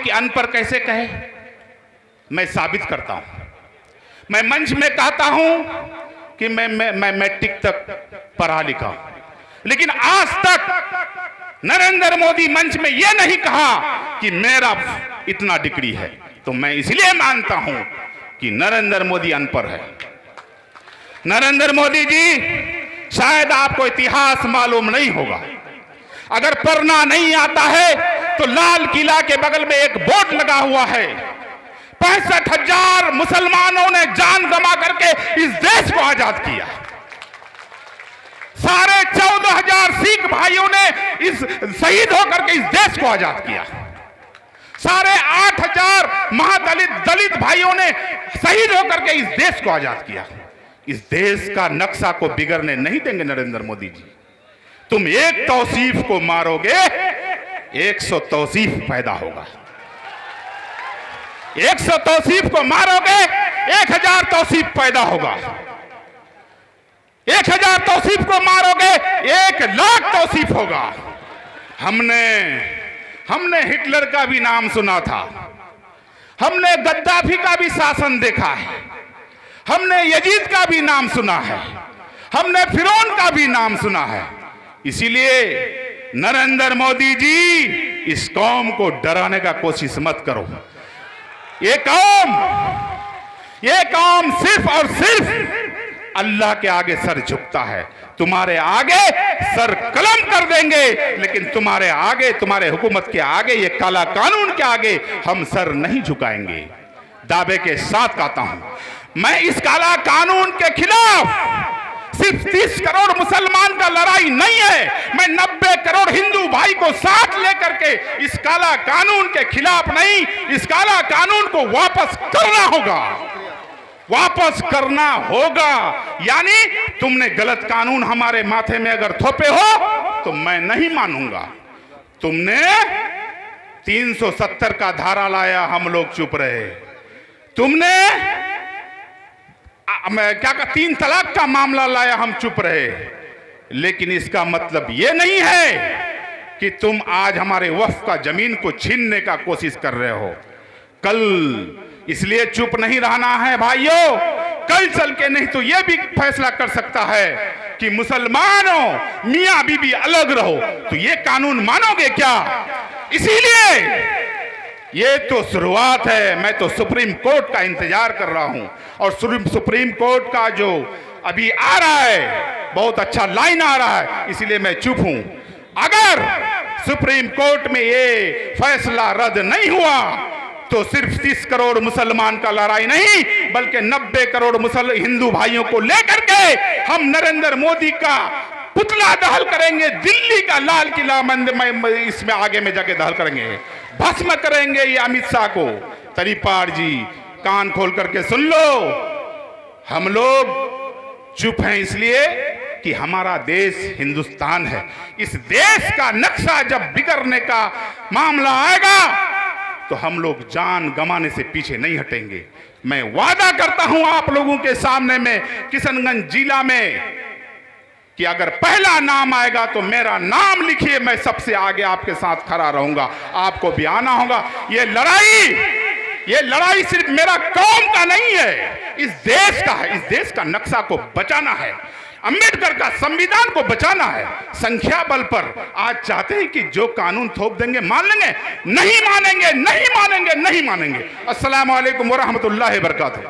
कि अनपढ़ कैसे कहे, मैं साबित करता हूं। मैं मंच में कहता हूं कि मैं मैट्रिक तक पढ़ा लिखा हूं, लेकिन आज तक नरेंद्र मोदी मंच में यह नहीं कहा कि मेरा इतना डिग्री है। तो मैं इसलिए मानता हूं कि नरेंद्र मोदी अनपढ़ है। नरेंद्र मोदी जी, शायद आपको इतिहास मालूम नहीं होगा, अगर पढ़ना नहीं आता है तो लाल किला के बगल में एक बोर्ड लगा हुआ है, 65,000 मुसलमानों ने जान गंवा करके इस देश को आजाद किया। 14,500 सिख भाइयों ने इस शहीद होकर के इस देश को आजाद किया। 8,500 दलित भाइयों ने शहीद होकर के इस देश को आजाद किया। इस देश का नक्शा को बिगड़ने नहीं देंगे नरेंद्र मोदी जी। तुम एक तौसीफ को मारोगे, 100 तौसीफ पैदा होगा। 100 तौसीफ को मारोगे, 1000 तौसीफ पैदा होगा। 1000 तौसीफ को मारोगे, 1,00,000 तौसीफ होगा। हमने हिटलर का भी नाम सुना था, हमने गद्दाफी का भी शासन देखा है, हमने यजीद का भी नाम सुना है, हमने फिरौन का भी नाम सुना है। इसीलिए नरेंद्र मोदी जी, इस कौम को डराने का कोशिश मत करो। ये कौम सिर्फ और सिर्फ अल्लाह के आगे सर झुकता है। तुम्हारे आगे सर कलम कर देंगे, लेकिन तुम्हारे आगे, तुम्हारे हुकूमत के आगे, ये काला कानून के आगे हम सर नहीं झुकाएंगे। दावे के साथ कहता हूं, मैं इस काला कानून के खिलाफ सिर्फ 30 करोड़ मुसलमान का लड़ाई नहीं है, मैं 90 करोड़ हिंदू भाई को साथ लेकर के इस काला कानून के खिलाफ नहीं, इस काला कानून को वापस करना होगा, वापस करना होगा। यानी तुमने गलत कानून हमारे माथे में अगर थोपे हो तो मैं नहीं मानूंगा। तुमने 370 का धारा लाया, हम लोग चुप रहे। तुमने क्या 3 तलाक का मामला लाया, हम चुप रहे। लेकिन इसका मतलब यह नहीं है कि तुम आज हमारे वक्फ का जमीन को छीनने का कोशिश कर रहे हो। कल इसलिए चुप नहीं रहना है भाइयों, कल चल के नहीं तो यह भी फैसला कर सकता है कि मुसलमानों मियां बीबी अलग रहो, तो ये कानून मानोगे क्या? इसीलिए ये तो शुरुआत है। मैं तो सुप्रीम कोर्ट का इंतजार कर रहा हूं, और सुप्रीम कोर्ट का जो अभी आ रहा है, बहुत अच्छा लाइन आ रहा है, इसीलिए मैं चुप हूं। अगर सुप्रीम कोर्ट में ये फैसला रद्द नहीं हुआ तो सिर्फ 30 करोड़ मुसलमान का लड़ाई नहीं, बल्कि 90 करोड़ हिंदू भाइयों को लेकर के हम नरेंद्र मोदी का पुतला दहल करेंगे। दिल्ली का लाल किला इसमें आगे में जाके दहल करेंगे, भस्म करेंगे ये अमित शाह को। तरीपाड़ जी, कान खोल करके सुन लो, हम लोग चुप हैं इसलिए कि हमारा देश हिंदुस्तान है। इस देश का नक्शा जब बिगड़ने का मामला आएगा तो हम लोग जान गंवाने से पीछे नहीं हटेंगे। मैं वादा करता हूं आप लोगों के सामने में, किशनगंज जिला में, कि अगर पहला नाम आएगा तो मेरा नाम लिखिए, मैं सबसे आगे आपके साथ खड़ा रहूंगा। आपको भी आना होगा। ये लड़ाई सिर्फ मेरा कौम का नहीं है, इस देश का है। इस देश का नक्शा को बचाना है, अंबेडकर का संविधान को बचाना है। संख्या बल पर आज चाहते हैं कि जो कानून थोप देंगे मान लेंगे, नहीं मानेंगे, नहीं मानेंगे, नहीं मानेंगे। अस्सलाम वालेकुम व रहमतुल्लाहि व बरकातुहू।